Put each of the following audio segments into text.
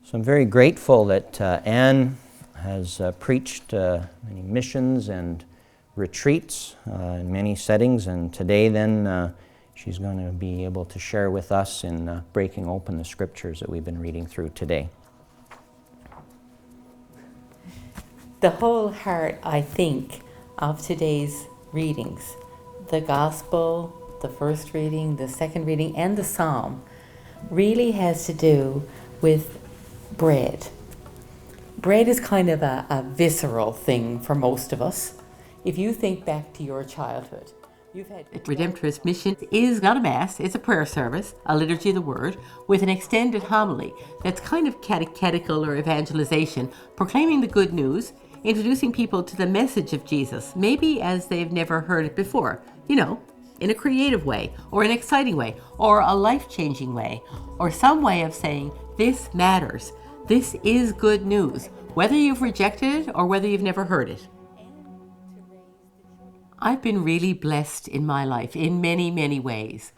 So I'm very grateful that Anne has preached many missions and retreats in many settings, and today then she's going to be able to share with us in breaking open the scriptures that we've been reading through today. The whole heart, I think, of today's readings, the Gospel, the first reading, the second reading, and the Psalm, really has to do with bread. Bread is kind of a visceral thing for most of us. If you think back to your childhood, you've had... Redemptorist Mission is not a mass, it's a prayer service, a liturgy of the word, with an extended homily that's kind of catechetical or evangelization, proclaiming the good news, introducing people to the message of Jesus, maybe as they've never heard it before, in a creative way, or an exciting way, or a life-changing way, or some way of saying, this matters. This is good news, whether you've rejected it or whether you've never heard it. I've been really blessed in my life in many, many ways.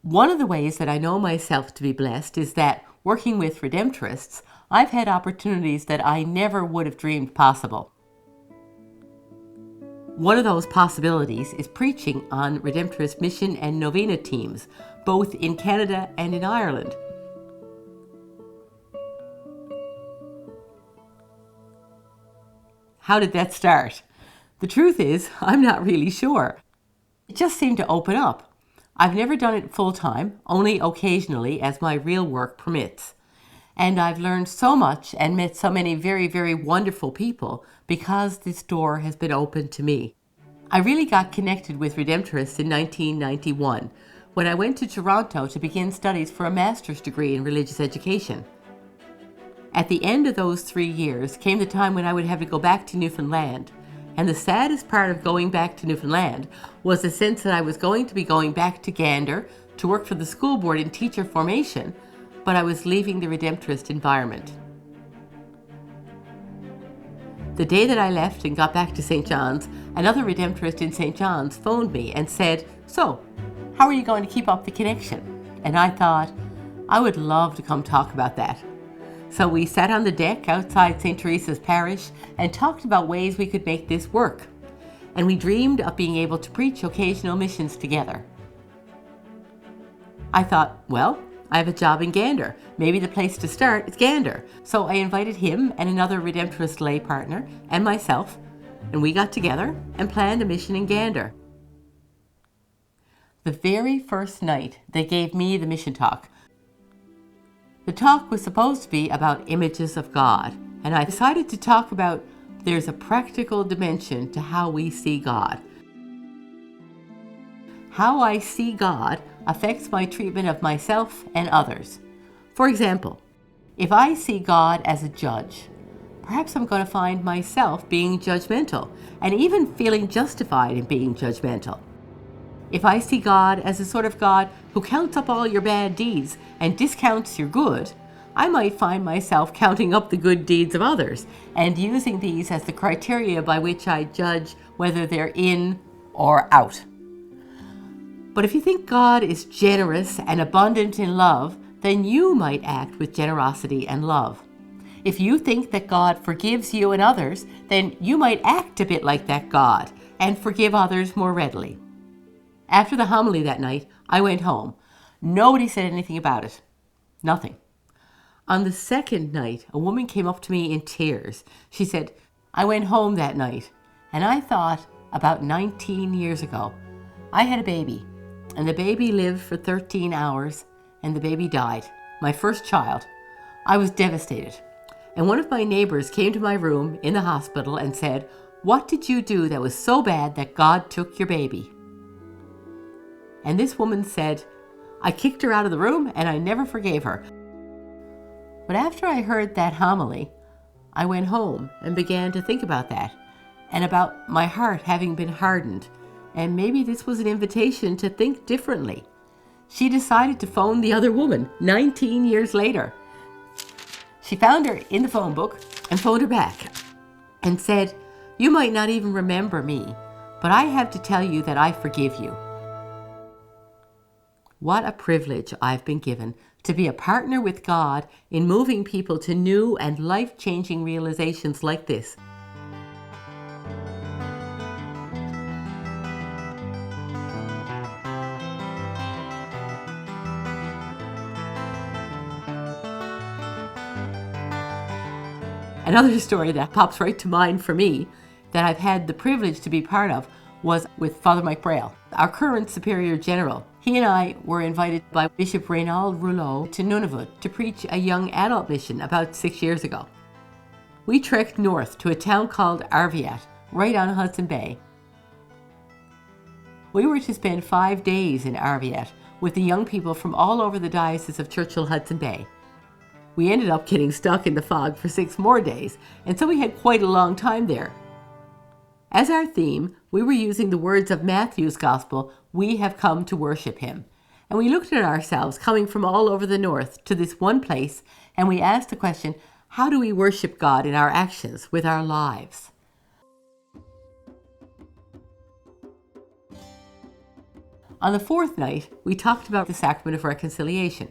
One of the ways that I know myself to be blessed is that working with Redemptorists, I've had opportunities that I never would have dreamed possible. One of those possibilities is preaching on Redemptorist Mission and Novena teams, both in Canada and in Ireland. How did that start? The truth is, I'm not really sure. It just seemed to open up. I've never done it full-time, only occasionally as my real work permits. And I've learned so much and met so many very, very wonderful people because this door has been opened to me. I really got connected with Redemptorists in 1991 when I went to Toronto to begin studies for a master's degree in religious education. At the end of those 3 years came the time when I would have to go back to Newfoundland. And the saddest part of going back to Newfoundland was the sense that I was going to be going back to Gander to work for the school board in teacher formation, but I was leaving the Redemptorist environment. The day that I left and got back to St. John's, another Redemptorist in St. John's phoned me and said, "So, how are you going to keep up the connection?" And I thought, I would love to come talk about that. So we sat on the deck outside St. Teresa's Parish and talked about ways we could make this work. And we dreamed of being able to preach occasional missions together. I thought, well, I have a job in Gander. Maybe the place to start is Gander. So I invited him and another Redemptorist lay partner and myself, and we got together and planned a mission in Gander. The very first night they gave me the mission talk. The talk was supposed to be about images of God, and I decided to talk about there's a practical dimension to how we see God. How I see God affects my treatment of myself and others. For example, if I see God as a judge, perhaps I'm going to find myself being judgmental and even feeling justified in being judgmental. If I see God as a sort of God who counts up all your bad deeds and discounts your good, I might find myself counting up the good deeds of others and using these as the criteria by which I judge whether they're in or out. But if you think God is generous and abundant in love, then you might act with generosity and love. If you think that God forgives you and others, then you might act a bit like that God and forgive others more readily. After the homily that night, I went home. Nobody said anything about it. Nothing. On the second night, a woman came up to me in tears. She said, "I went home that night, and I thought about 19 years ago. I had a baby, and the baby lived for 13 hours, and the baby died. My first child. I was devastated. And one of my neighbors came to my room in the hospital and said, 'What did you do that was so bad that God took your baby?' And this woman said, 'I kicked her out of the room and I never forgave her.' But after I heard that homily, I went home and began to think about that and about my heart having been hardened. And maybe this was an invitation to think differently. She decided to phone the other woman 19 years later. She found her in the phone book and phoned her back and said, 'You might not even remember me, but I have to tell you that I forgive you.' What a privilege I've been given to be a partner with God in moving people to new and life-changing realizations like this. Another story that pops right to mind for me that I've had the privilege to be part of was with Father Mike Braille, our current Superior General. He and I were invited by Bishop Reynald Rouleau to Nunavut to preach a young adult mission about 6 years ago. We trekked north to a town called Arviat, right on Hudson Bay. We were to spend 5 days in Arviat with the young people from all over the Diocese of Churchill-Hudson Bay. We ended up getting stuck in the fog for 6 more days, and so we had quite a long time there. As our theme, we were using the words of Matthew's Gospel, "We have come to worship him." And we looked at ourselves coming from all over the north to this one place, and we asked the question, how do we worship God in our actions, with our lives? On the 4th night, we talked about the Sacrament of Reconciliation.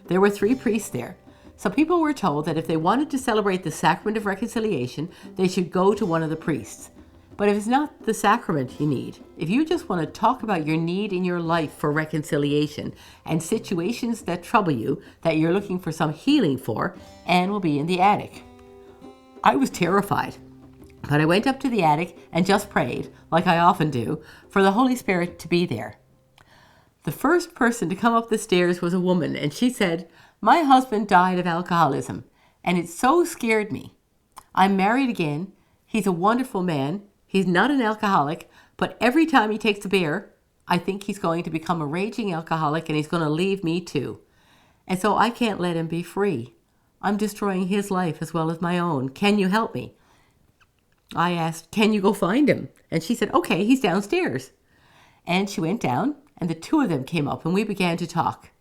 There were 3 priests there. So people were told that if they wanted to celebrate the Sacrament of Reconciliation, they should go to one of the priests. But if it's not the sacrament you need, if you just want to talk about your need in your life for reconciliation and situations that trouble you, that you're looking for some healing for, Anne will be in the attic. I was terrified, but I went up to the attic and just prayed, like I often do, for the Holy Spirit to be there. The first person to come up the stairs was a woman, and she said, "My husband died of alcoholism, and it so scared me. I'm married again. He's a wonderful man. He's not an alcoholic, but every time he takes a beer, I think he's going to become a raging alcoholic and he's going to leave me too. And so I can't let him be free. I'm destroying his life as well as my own. Can you help me?" I asked, "Can you go find him?" And she said, "Okay, he's downstairs." And she went down, and the 2 of them came up, and we began to talk.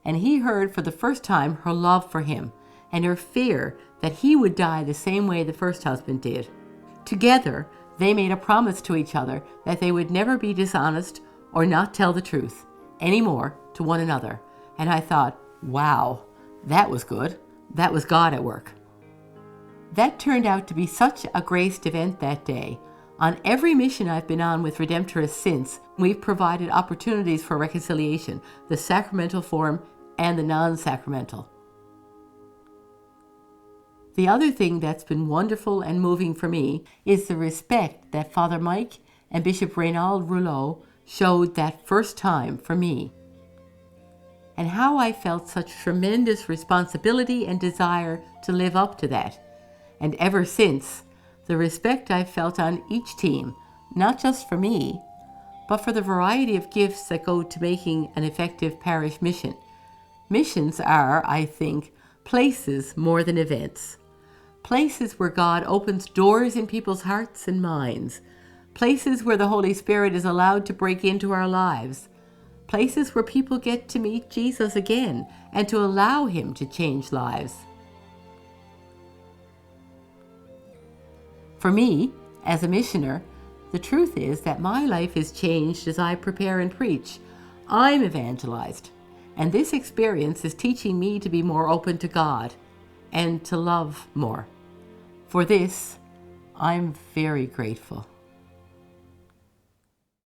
And he heard for the first time her love for him and her fear that he would die the same way the first husband did. Together, they made a promise to each other that they would never be dishonest or not tell the truth anymore to one another. And I thought, wow, that was good. That was God at work. That turned out to be such a graced event that day. On every mission I've been on with Redemptorists since, we've provided opportunities for reconciliation, the sacramental form and the non-sacramental. The other thing that's been wonderful and moving for me is the respect that Father Mike and Bishop Reynald Rouleau showed that first time for me, and how I felt such tremendous responsibility and desire to live up to that. And ever since, the respect I've felt on each team, not just for me, but for the variety of gifts that go to making an effective parish mission. Missions are, I think, places more than events. Places where God opens doors in people's hearts and minds. Places where the Holy Spirit is allowed to break into our lives. Places where people get to meet Jesus again and to allow him to change lives. For me, as a missioner, the truth is that my life is changed as I prepare and preach. I'm evangelized, and this experience is teaching me to be more open to God and to love more. For this, I'm very grateful.